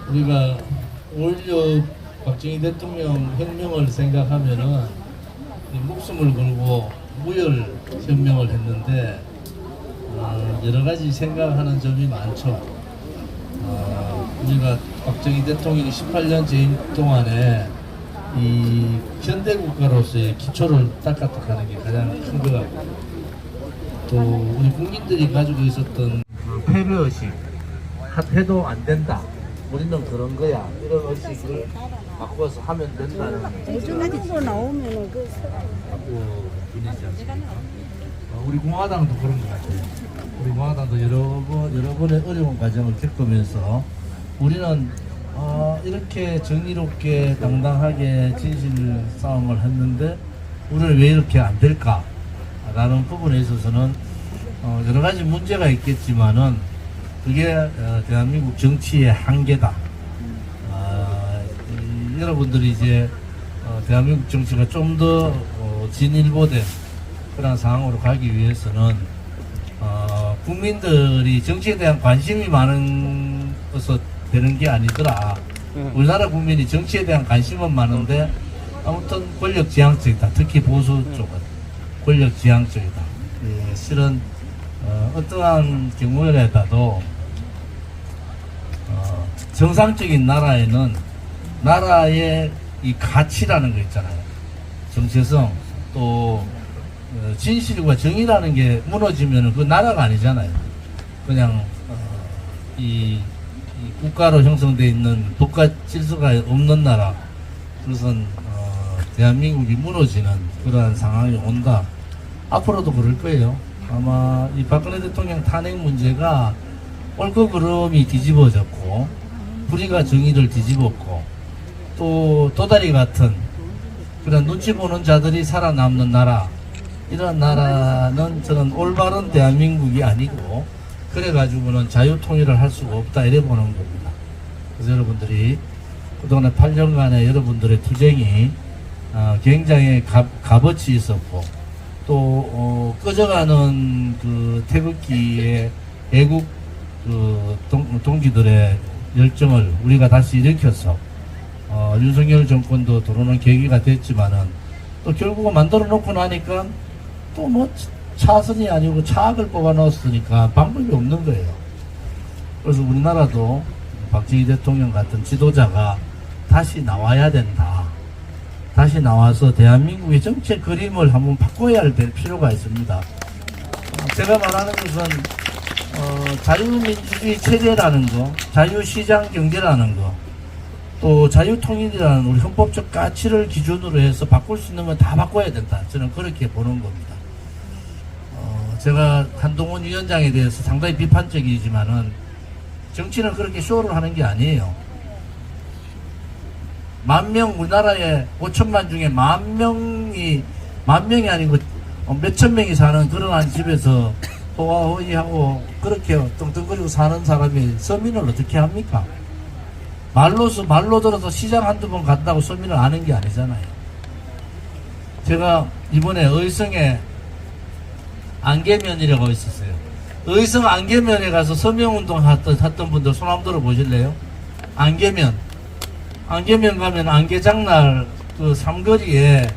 우리가 5.16 박정희 대통령 혁명을 생각하면은 목숨을 걸고 무혈 혁명을 했는데 여러 가지 생각하는 점이 많죠. 우리가 박정희 대통령이 18년 재임 동안에 이 현대 국가로서의 기초를 닦았다는 게 가장 큰 것 같고, 또 우리 국민들이 가지고 있었던 그 패배의식, 해도 안 된다, 우리는 그런 거야, 이런 의식을 바꿔서 하면 된다는 요즘까지 나오면은 그 갖고 분이지 않습니까? 우리 공화당도 그런 것 같아요. 우리 공화당도 여러 번의 어려운 과정을 겪으면서 우리는 이렇게 정의롭게 당당하게 진실 싸움을 했는데 우리는 왜 이렇게 안 될까? 라는 부분에 있어서는 여러 가지 문제가 있겠지만은 그게 대한민국 정치의 한계다. 여러분들이 이제 대한민국 정치가 좀 더 진일보된 그런 상황으로 가기 위해서는 국민들이 정치에 대한 관심이 많아서 되는 게 아니더라. 우리나라 국민이 정치에 대한 관심은 많은데 아무튼 권력지향적이다. 특히 보수 쪽은 권력지향적이다. 예, 실은 어떠한 경우에라도 정상적인 나라에는 나라의 이 가치라는 거 있잖아요. 정체성, 또 진실과 정의라는 게 무너지면 그 나라가 아니잖아요. 그냥 이 국가로 형성되어 있는 국가 질서가 없는 나라, 그것은 대한민국이 무너지는 그러한 상황이 온다. 앞으로도 그럴 거예요. 아마 이 박근혜 대통령 탄핵 문제가 옳고 그름이 뒤집어졌고, 불의가 정의를 뒤집었고, 또 도다리 같은 그런 눈치 보는 자들이 살아남는 나라, 이런 나라는 저는 올바른 대한민국이 아니고, 그래가지고는 자유통일을 할 수가 없다, 이래 보는 겁니다. 그래서 여러분들이 그동안에 8년간의 여러분들의 투쟁이 굉장히 값어치 있었고, 또 꺼져가는 그 태극기의 애국 그 동지들의 열정을 우리가 다시 일으켜서 윤석열 정권도 들어오는 계기가 됐지만은, 또 결국은 만들어 놓고 나니까 또 뭐 차선이 아니고 차악을 뽑아 넣었으니까 방법이 없는 거예요. 그래서 우리나라도 박정희 대통령 같은 지도자가 다시 나와야 된다. 다시 나와서 대한민국의 정치 그림을 한번 바꿔야 될 필요가 있습니다. 제가 말하는 것은 자유민주주의 체제라는 거, 자유시장 경제라는 거, 또 자유통일이라는 우리 헌법적 가치를 기준으로 해서 바꿀 수 있는 건 다 바꿔야 된다. 저는 그렇게 보는 겁니다. 제가 한동훈 위원장에 대해서 상당히 비판적이지만은 정치는 그렇게 쇼를 하는 게 아니에요. 10,000명, 우리나라에 5천만 중에 10,000명이, 10,000명이 아니고 몇천 명이 사는 그러한 집에서 호화호위하고 그렇게 떵떵거리고 사는 사람이 서민을 어떻게 합니까? 말로 들어서 시장 한두 번 간다고 서민을 아는 게 아니잖아요. 제가 이번에 의성에 안개면이라고 있었어요. 의성 안개면에 가서 서명운동 했던 분들 손 한번 들어 보실래요? 안개면 가면 안개장날 그 삼거리에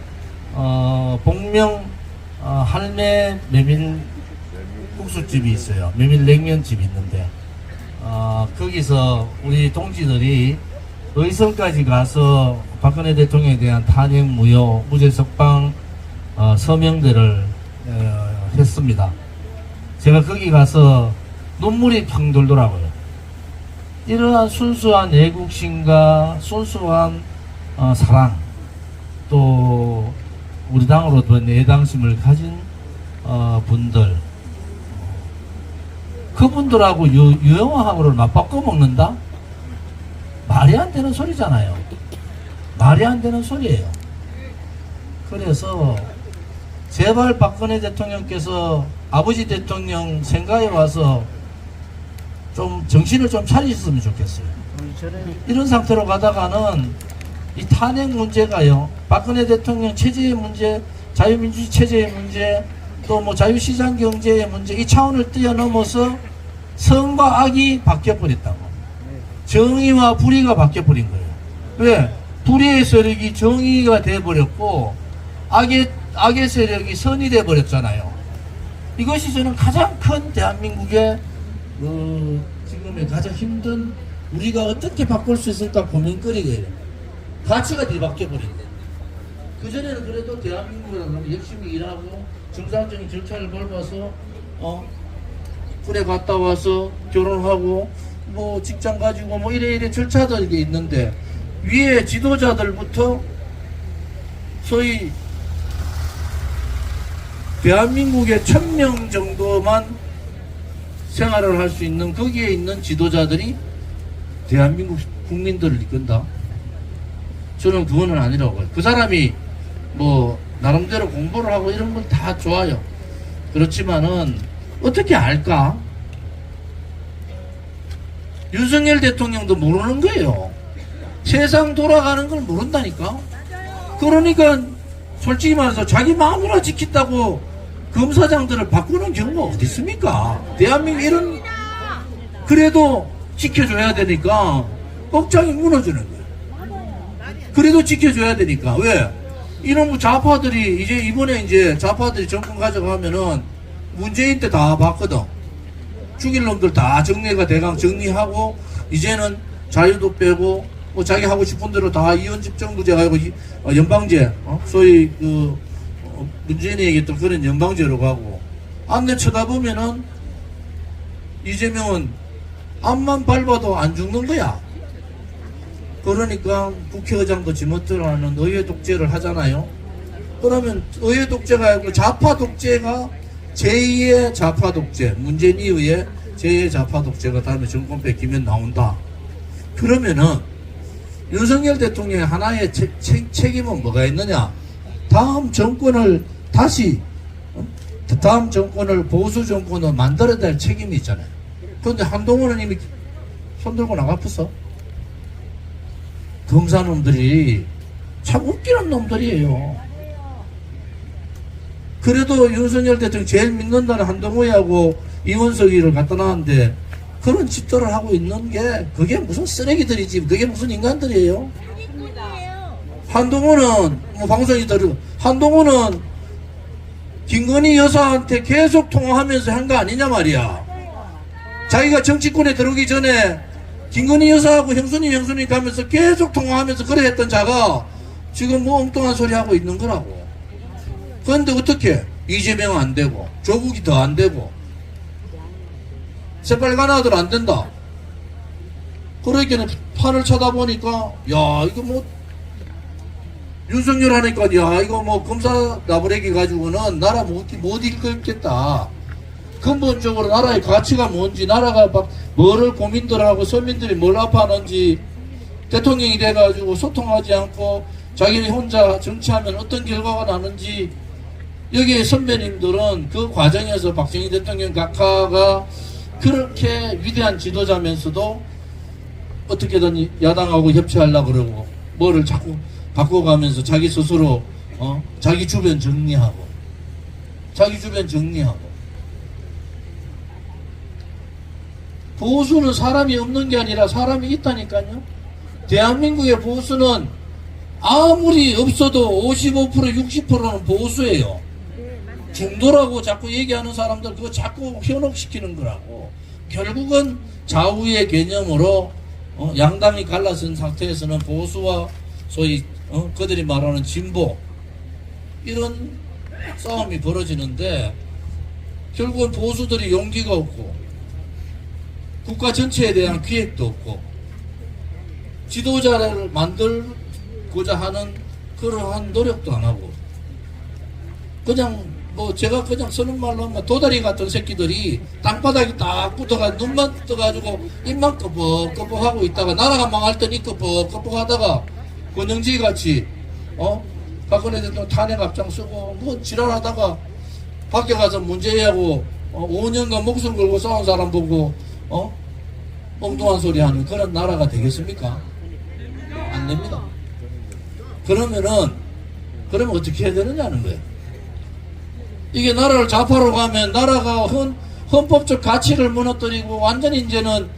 복명 할매 메밀 국수집이 있어요. 메밀 냉면집이 있는데 거기서 우리 동지들이 의성까지 가서 박근혜 대통령에 대한 탄핵 무효 무죄 석방 서명대를 했습니다. 제가 거기 가서 눈물이 팡 돌더라고요. 이러한 순수한 애국심과 순수한 사랑, 또 우리 당으로도 애당심을 가진 분들, 그분들하고 유영아하고를 맞바꿔 먹는다? 말이 안 되는 소리잖아요. 말이 안 되는 소리예요. 그래서 제발 박근혜 대통령께서 아버지 대통령 생가에 와서 좀 정신을 좀 차리셨으면 좋겠어요. 이런 상태로 가다가는 이 탄핵 문제가요, 박근혜 대통령 체제의 문제, 자유민주주의 체제의 문제, 또 뭐 자유시장 경제의 문제, 이 차원을 뛰어넘어서 성과 악이 바뀌어버렸다고. 정의와 불의가 바뀌어버린 거예요. 왜? 불의의 세력이 정의가 돼버렸고 악의 세력이 선이 돼버렸잖아요. 이것이 저는 가장 큰 대한민국의 지금의 가장 힘든, 우리가 어떻게 바꿀 수 있을까 고민거리가 가치가 뒤바뀌어버린 거예요. 그전에는 그래도 대한민국이라고 열심히 일하고 정상적인 절차를 밟아서 군에 갔다 와서 결혼하고 뭐 직장 가지고 뭐 이래 절차들이 있는데, 위에 지도자들부터 소위 대한민국의 1000명 정도만 생활을 할 수 있는 거기에 있는 지도자들이 대한민국 국민들을 이끈다? 저는 그거는 아니라고 봐요. 그 사람이 뭐 나름대로 공부를 하고 이런 건 다 좋아요. 그렇지만은 어떻게 알까? 윤석열 대통령도 모르는 거예요. 세상 돌아가는 걸 모른다니까. 그러니까 솔직히 말해서 자기 마누라 지킨다고 검사장들을 바꾸는 경우가 어디 있습니까? 대한민국 이런, 그래도 지켜줘야 되니까 억장이 무너지는 거예요. 그래도 지켜줘야 되니까. 왜? 이런 좌파들이 이번에 좌파들이 정권 가져가면은 문재인 때 다 봤거든. 죽일 놈들 다 정리가 대강 정리하고, 이제는 자유도 빼고 뭐 자기 하고 싶은 대로 다 이혼집정부제 가지고 연방제, 소위 문재인이 얘기했던 그런 연방제로 가고, 안내 쳐다보면은 이재명은 앞만 밟아도 안 죽는 거야. 그러니까 국회의장도 지멋대로 하는 의회 독재를 하잖아요. 그러면 의회 독재가 아니고 좌파 독재가 제2의 좌파 독재, 문재인 이후에 제2의 좌파 독재가 다음에 정권 뺏기면 나온다. 그러면은 윤석열 대통령의 하나의 책임은 뭐가 있느냐? 다음 정권을 보수 정권을 만들어야 될 책임이 있잖아요. 그런데 한동훈은 이미 손들고 나가봤어. 검사놈들이 참 웃기는 놈들이에요. 그래도 윤석열 대통령 제일 믿는다는 한동훈이하고 이원석이를 갖다 놨는데, 그런 짓들을 하고 있는 게 그게 무슨 쓰레기들이지, 그게 무슨 인간들이에요. 한동훈은 뭐 방송이 들으고, 한동훈은 김건희 여사한테 계속 통화하면서 한 거 아니냐 말이야. 자기가 정치권에 들어오기 전에 김건희 여사하고 형수님 가면서 계속 통화하면서 그래 했던 자가 지금 뭐 엉뚱한 소리 하고 있는 거라고. 그런데 어떻게 이재명 안 되고 조국이 더 안 되고 새빨간 아들 안 된다. 그러니까 판을 쳐다보니까 야 이거 뭐 윤석열 하니까 야 이거 뭐 검사 나부레기 가지고는 나라 못 이끌겠다. 근본적으로 나라의 가치가 뭔지, 나라가 막 뭐를 고민들 하고 서민들이 뭘 아파하는지, 대통령이 돼가지고 소통하지 않고 자기 혼자 정치하면 어떤 결과가 나는지, 여기에 선배님들은 그 과정에서 박정희 대통령 각하가 그렇게 위대한 지도자면서도 어떻게든 야당하고 협치하려고 그러고 뭐를 자꾸 바꿔가면서 자기 스스로 자기 주변 정리하고 보수는 사람이 없는 게 아니라 사람이 있다니까요. 대한민국의 보수는 아무리 없어도 55% 60%는 보수예요. 중도라고 자꾸 얘기하는 사람들 그거 자꾸 현혹시키는 거라고. 결국은 좌우의 개념으로 양당이 갈라진 상태에서는 보수와 소위 그들이 말하는 진보 이런 싸움이 벌어지는데, 결국은 보수들이 용기가 없고 국가 전체에 대한 기획도 없고 지도자를 만들고자 하는 그러한 노력도 안 하고, 그냥 뭐 제가 그냥 쓰는 말로 하면 도다리 같은 새끼들이 땅바닥에 딱 붙어가 눈만 떠가지고 입만 끄벅끄벅하고 있다가 나라가 망할 때니 끄벅끄벅하다가 권영지 같이 박근혜 대통령 탄핵 앞장서고 뭐 지랄하다가 밖에 가서 문재인하고 5년간 목숨 걸고 싸운 사람 보고 엉뚱한 소리 하는 그런 나라가 되겠습니까? 안 됩니다. 그러면 어떻게 해야 되느냐는 거예요. 이게 나라를 좌파로 가면 나라가 헌법적 가치를 무너뜨리고 완전히 이제는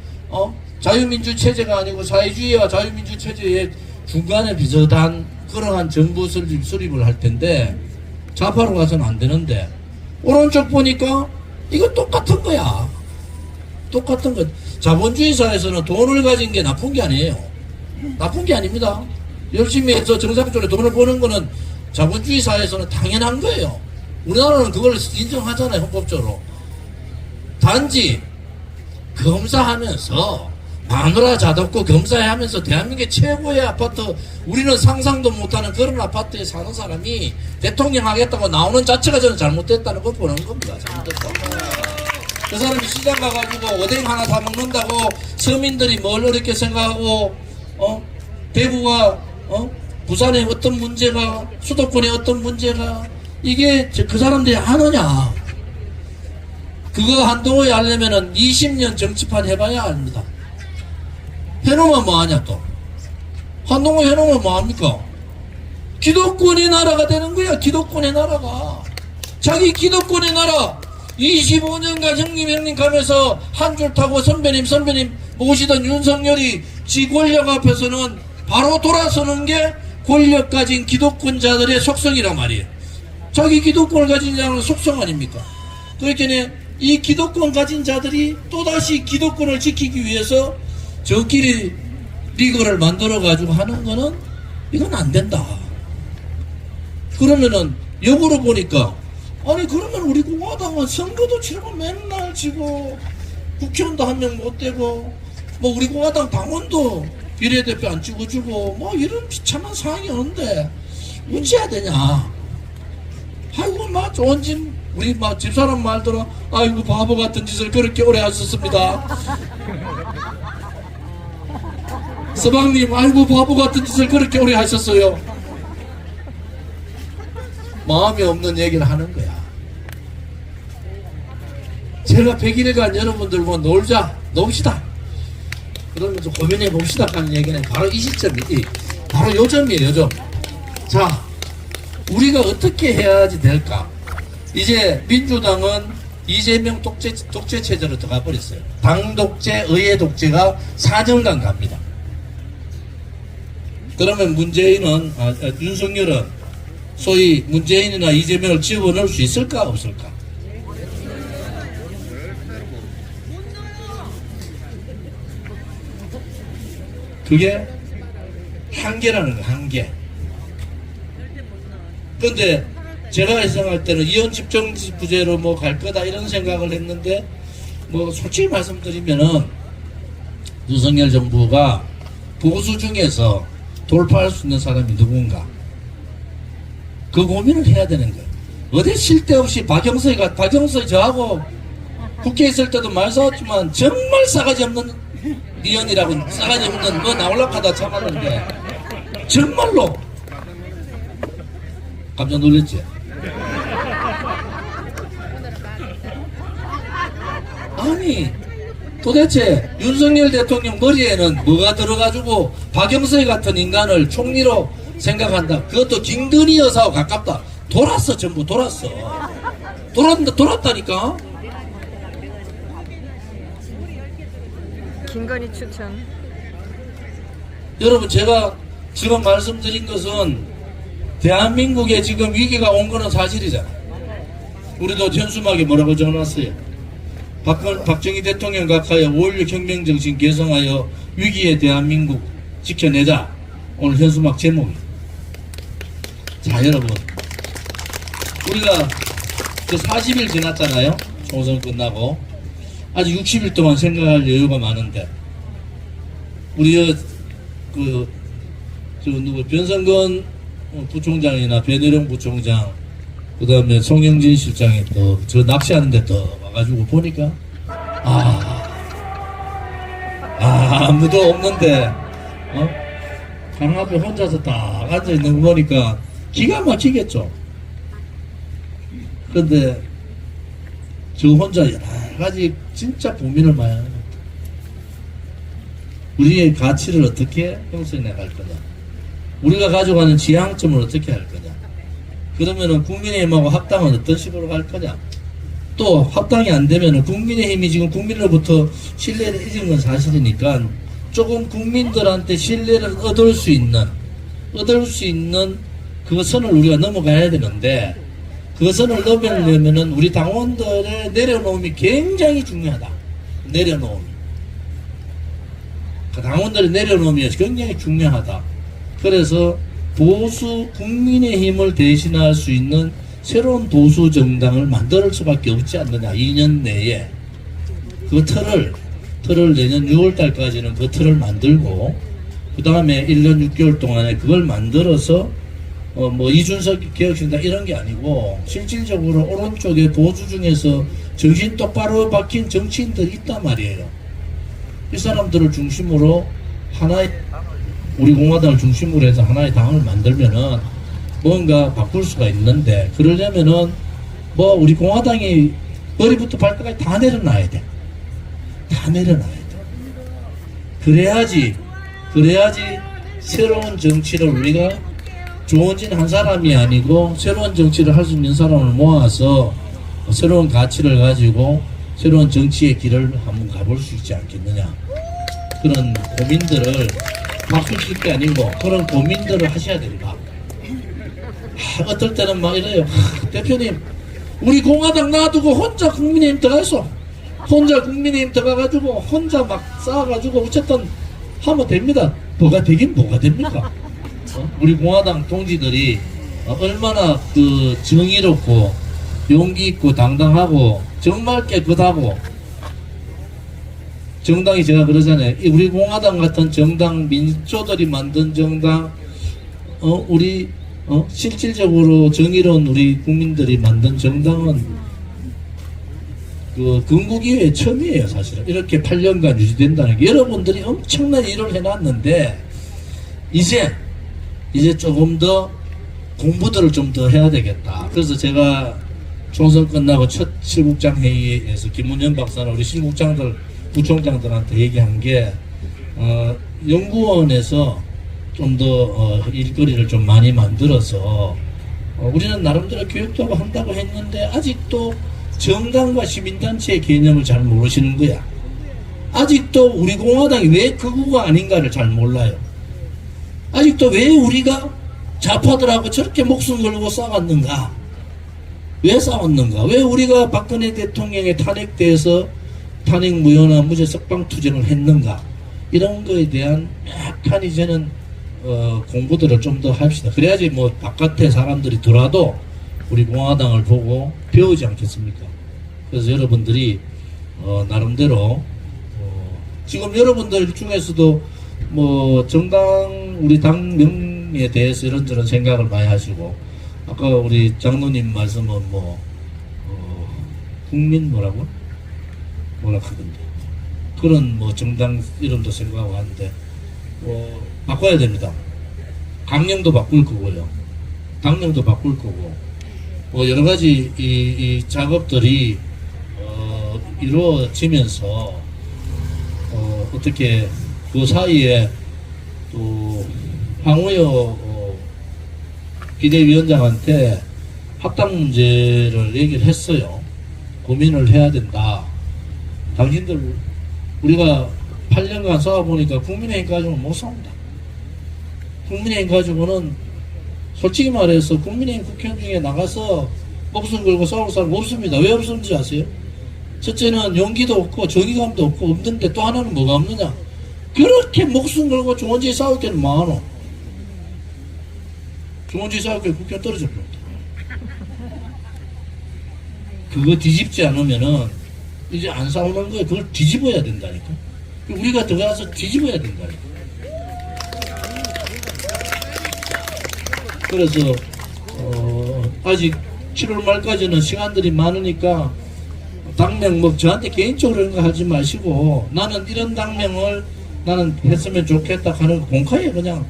자유민주 체제가 아니고 사회주의와 자유민주 체제의 중간에 비슷한 그러한 정부 수립을 할 텐데 좌파로 가서는 안 되는데 오른쪽 보니까 이거 똑같은 거야. 똑같은 거. 자본주의 사회에서는 돈을 가진 게 나쁜 게 아니에요. 나쁜 게 아닙니다. 열심히 해서 정상적으로 돈을 버는 거는 자본주의 사회에서는 당연한 거예요. 우리나라는 그걸 인정하잖아요, 헌법적으로. 단지 검사하면서 마누라 자덕고 검사하면서 대한민국의 최고의 아파트, 우리는 상상도 못하는 그런 아파트에 사는 사람이 대통령 하겠다고 나오는 자체가 저는 잘못됐다는 걸 보는 겁니다. 잘못됐다. 그 사람이 시장 가가지고 오뎅 하나 사 먹는다고 서민들이 뭘 어렵게 생각하고 대구가 부산에 어떤 문제가, 수도권에 어떤 문제가, 이게 그 사람들이 하느냐. 그거 한동훈이 하려면은 20년 정치판 해봐야 합니다. 해놓으면 뭐하냐 또. 한동훈 해놓으면 뭐합니까? 기독권의 나라가 되는 거야. 기독권의 나라가. 자기 기독권의 나라 25년간 형님 가면서 한 줄 타고 선배님 모시던 윤석열이 지 권력 앞에서는 바로 돌아서는 게 권력 가진 기독권자들의 속성이란 말이에요. 자기 기독권을 가진 자는 속성 아닙니까? 그렇게 이 기독권 가진 자들이 또다시 기독권을 지키기 위해서 저끼리 리그를 만들어 가지고 하는 거는 이건 안 된다. 그러면은 역으로 보니까 아니 그러면 우리 공화당은 선거도 치르고 맨날 지고 국회의원도 한 명 못 되고 뭐 우리 공화당 당원도 비례대표 안 찍어주고 뭐 이런 비참한 상황이 오는데 어찌해야 되냐. 아이고 막 좋은 집 우리 막 집사람 말대로 아이고 바보 같은 짓을 그렇게 오래 하셨습니다. 서방님 아이고 바보 같은 짓을 그렇게 오래 하셨어요. 마음이 없는 얘기를 하는 거야. 제가 100일간 여러분들과 놉시다. 그러면서 고민해 봅시다 하는 얘기는 바로 이 시점이지. 바로 요점이에요, 요점. 자, 우리가 어떻게 해야지 될까? 이제 민주당은 이재명 독재 체제로 들어가 버렸어요. 당 독재, 의회 독재가 4년간 갑니다. 그러면 윤석열은 소위 문재인이나 이재명을 집어넣을 수 있을까 없을까? 그게 한계라는 거야, 한계. 근데 제가 예상할 때는 이혼집정부제로 뭐 갈 거다 이런 생각을 했는데 뭐 솔직히 말씀드리면은 윤석열 정부가 보수 중에서 돌파할 수 있는 사람이 누군가 그 고민을 해야 되는 거예요. 어디 쓸데없이 박영서이 저하고 국회에 있을 때도 말 싸웠지만 정말 싸가지 없는 리언이라고 싸가지 없는 뭐 나올락 하다 참았는데 정말로 깜짝 놀랐지? 아니 도대체 윤석열 대통령 머리에는 뭐가 들어가지고 박영서이 같은 인간을 총리로 생각한다. 그것도 김건희 여사와 가깝다. 돌았어. 전부 돌았어. 돌았다니까. 김건희 추천. 여러분 제가 지금 말씀드린 것은 대한민국에 지금 위기가 온 거는 사실이잖아요. 우리도 현수막에 뭐라고 적어놨어요. 박정희 대통령 각하여 5.16 혁명정신 개성하여 위기의 대한민국 지켜내자. 오늘 현수막 제목이. 자 여러분 우리가 그 40일 지났잖아요. 총선 끝나고 아직 60일 동안 생각할 여유가 많은데 우리 변성근 부총장이나 배내령 부총장 그 다음에 송영진 실장이 또 저 낚시하는데 또 와가지고 보니까 아무도 없는데 강 앞에 혼자서 딱 앉아있는 거 보니까 기가 막히겠죠. 근데 저 혼자 여러 가지 진짜 고민을 많이 하는 겁니다. 우리의 가치를 어떻게 형성해 나갈 거냐, 우리가 가져가는 지향점을 어떻게 할 거냐, 그러면은 국민의힘하고 합당은 어떤 식으로 갈 거냐, 또 합당이 안 되면 국민의힘이 지금 국민으로부터 신뢰를 잊은 건 사실이니까 조금 국민들한테 신뢰를 얻을 수 있는 그 선을 우리가 넘어가야 되는데, 그 선을 넘으려면은 우리 당원들의 내려놓음이 굉장히 중요하다. 내려놓음이. 그 당원들의 내려놓음이 굉장히 중요하다. 그래서 보수 국민의힘을 대신할 수 있는 새로운 보수 정당을 만들 수밖에 없지 않느냐. 2년 내에 그 틀을 내년 6월 달까지는 그 틀을 만들고, 그 다음에 1년 6개월 동안에 그걸 만들어서 뭐 이준석 개혁신당 이런 게 아니고 실질적으로 오른쪽에 보수 중에서 정신 똑바로 박힌 정치인들이 있단 말이에요. 이 사람들을 중심으로 하나의, 우리 공화당을 중심으로 해서 하나의 당을 만들면은 뭔가 바꿀 수가 있는데, 그러려면은 뭐 우리 공화당이 머리부터 발끝까지 다 내려놔야 돼. 다 내려놔야 돼. 그래야지 새로운 정치를 우리가 조원진 한 사람이 아니고 새로운 정치를 할 수 있는 사람을 모아서 새로운 가치를 가지고 새로운 정치의 길을 한번 가볼 수 있지 않겠느냐. 그런 고민들을 박수 칠 게 아니고 그런 고민들을 하셔야 됩니다. 어떨 때는 막 이래요. 대표님, 우리 공화당 놔두고 혼자 국민의힘 들어가서 혼자 국민의힘 들어가가지고 혼자 막 싸워가지고 어쨌든 하면 됩니다. 뭐가 되긴 뭐가 됩니까? 우리 공화당 동지들이 얼마나 그 정의롭고 용기 있고 당당하고 정말 깨끗하고, 정당이 제가 그러잖아요. 우리 공화당 같은 정당, 민주들이 만든 정당, 우리 실질적으로 정의로운 우리 국민들이 만든 정당은 그 건국 이후에 처음이에요. 사실은 이렇게 8년간 유지된다는 게, 여러분들이 엄청난 일을 해놨는데 이제 조금 더 공부들을 좀 더 해야 되겠다. 그래서 제가 총선 끝나고 첫 실국장 회의에서 김문현 박사는 우리 실국장들, 부총장들한테 얘기한 게 연구원에서 좀 더 일거리를 좀 많이 만들어서 우리는 나름대로 교육도 하고 한다고 했는데 아직도 정당과 시민단체의 개념을 잘 모르시는 거야. 아직도 우리 공화당이 왜 극우가 아닌가를 잘 몰라요. 아직도 왜 우리가 좌파들하고 저렇게 목숨 걸고 싸웠는가? 왜 싸웠는가? 왜 우리가 박근혜 대통령의 탄핵돼서 탄핵 무효나 무죄 석방 투쟁을 했는가? 이런 거에 대한 약간 이제는 공부들을 좀 더 합시다. 그래야지 뭐 바깥에 사람들이 들어와도 우리 공화당을 보고 배우지 않겠습니까? 그래서 여러분들이 나름대로 지금 여러분들 중에서도 뭐 정당, 우리 당명에 대해서 이런저런 생각을 많이 하시고, 아까 우리 장로님 말씀은 뭐 국민 뭐라 하던데, 그런 뭐 정당 이름도 생각하고 하는데 바꿔야 됩니다. 강령도 바꿀 거고요, 당령도 바꿀 거고, 여러 가지 이 작업들이 이루어지면서 어떻게 그 사이에 또 황우여 비대위원장한테 합당 문제를 얘기를 했어요. 고민을 해야 된다. 당신들 우리가 8년간 싸워보니까 국민의힘 가지고는 못 싸운다. 국민의힘 가지고는 솔직히 말해서 국민의힘 국회의원 중에 나가서 목숨 걸고 싸울 사람 없습니다. 왜 없는지 아세요? 첫째는 용기도 없고 정의감도 없고 없는데, 또 하나는 뭐가 없느냐? 그렇게 목숨 걸고 조원지 싸울 때는 많어. 조원지 싸울 때 국회의원 떨어져 버렸다. 그거 뒤집지 않으면은 이제 안 싸우는 거예요. 그걸 뒤집어야 된다니까. 우리가 들어가서 뒤집어야 된다니까. 그래서 아직 7월 말까지는 시간들이 많으니까 당명 뭐 저한테 개인적으로 이런 거 하지 마시고, 나는 이런 당명을 나는 했으면 좋겠다 하는 거 공카에 그냥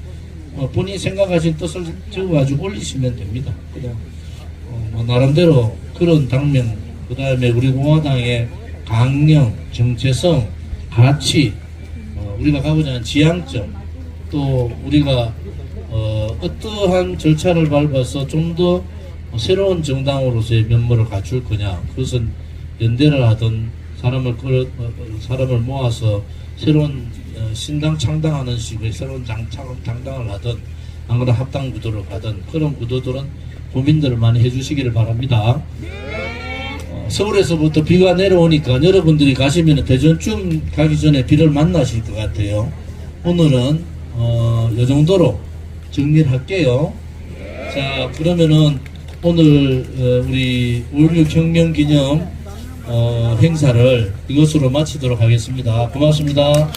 본인이 생각하신 뜻을 적어가지고 올리시면 됩니다. 그냥 뭐 나름대로 그런 당명, 그 다음에 우리 공화당의 강령, 정체성, 가치, 우리가 가고자 하는 지향점, 또 우리가 어떠한 절차를 밟아서 좀 더 새로운 정당으로서의 면모를 갖출 거냐, 그것은 연대를 하든 사람을 모아서 새로운 신당 창당하는 식의 새로운 장당을 하든 아무나 합당 구도로 가든 그런 구도들은 고민들을 많이 해주시기를 바랍니다. 서울에서부터 비가 내려오니까 여러분들이 가시면 대전쯤 가기 전에 비를 만나실 것 같아요. 오늘은 이 정도로 정리를 할게요. 자, 그러면은 오늘 우리 5.16 혁명 기념 행사를 이것으로 마치도록 하겠습니다. 고맙습니다.